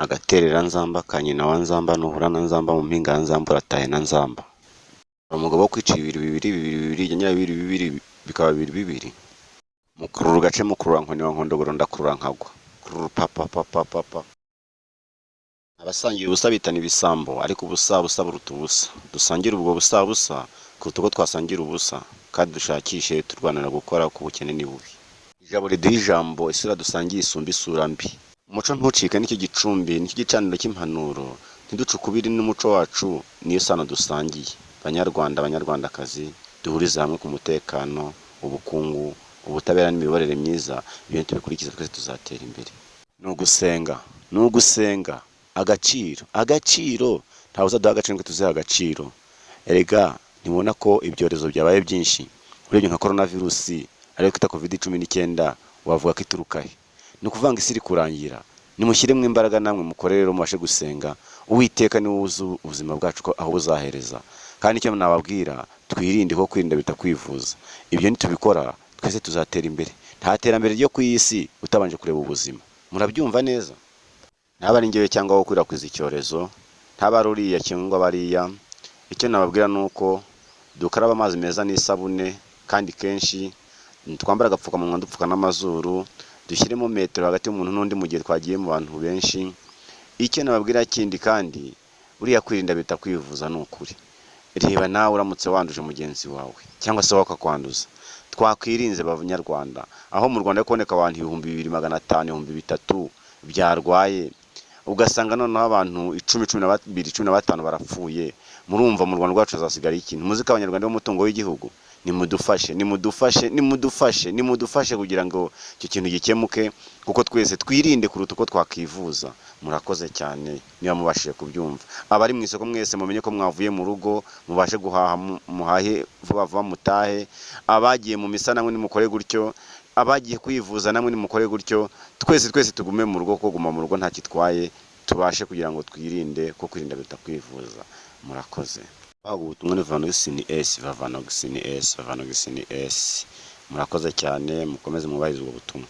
agaterera nzamba ka nyina wa nzamba nuhura na nzamba mu mpinga ya nzamba uratahe na nzamba. Umugabo wo kwica bibiri nyanya bibiri bikaba bibiri. Mukurura gace mukurura nkoni wa nkondogoro ndakurura nkagwa. Kurura papa. Abasangiye ubusa bitana ibisambo ariko ubusa buruta ubusa. Dusangira ubwo busa kuruta uko twasangira ubusa kandi dushakishe turwanira gukora ku bukene ni bubi. Ijabo riduha ijambo isura dusangiye isumba isura mbi. Umuco ntucike n'icyo gicumbi n'icyo gicaniro cy'impanuro ntiducukubiri n'umuco wacu niyo sano dusangiye. Banyarwandakazi duhuriza hamwe ku mutekano, ubukungu, ubutabera n'imiyoborere myiza, ibintu tubikurikiza twese tuzatera imbere. Nugusenga agaciro ntawe uzaduha agaciro ngo tuzihe agaciro. Erega ntibona ko ibyorezo byabaye byinshi urebye nka coronavirus ariyo kwita covid-19 wavuga ko ituruka he? Ni ukuvanga isi iri kurangira. Nimushyiremo imbaraga namwe mukore rero mubashe gusenga. Uwiteka ni wuzu ubuzima bwacu ko aho buzahereza. Kandi icyo nababwira twirinde ko kwirinda bitakwivuza. Ibyo nitubikora twese tuzatera imbere. Nta terambere ryo ku isi utabanje kureba ubuzima. Murabyumva neza? Ntaba ari ngewe cyangwa wo kwirakweza icyorezo, ntaba ari uriya cyangwa bariya. Icyo nababwira nuko dukaraba amazi meza n'isabune kandi kenshi twambara agapfukamunwa dupfuka n'amazuru, dushyiremo metero hagati y'umuntu n'undi mu gihe twagiye mu bantu benshi. Icyo nababwira kindi kandi uriya kwirinda bitakwivuza n'ukuri. Reba nawe uramutse wanduje mugenzi wawe cyangwa se wakakwanduza. Twakwirinze b'Abanyarwanda. Aho mu Rwanda kuboneka abantu 2500 3,000 byarwaye. Ugasanga noneho abantu 10-15 barapfuye. Murumva mu Rwanda rwacu azasigara ikintu. Muzika Abanyarwanda b'umutungo w'igihugu. Nimudufashe kugira ngo icyo kintu gikemuke kuko twese twirinde kuruta uko twakwivuza. Murakoze cyane niba mubashije kubyumva. Abari mu isoko mwese mumenye ko mwavuye mu rugo mubashe guhaha muhahe vuba mutahe. Abagiye mu misa namwe nimukore gutyo, abagiye kwivuza namwe nimukore gutyo. Twese tugume mu rugo, ko guma mu rugo nta kitwaye. Tubashe kugira ngo twirinde ko kwirinda bitakwivuza. Murakoze. Ubutumwa ni Vavanoxine S. Murakoze cyane mukomeze mubahize ubwo butumwa.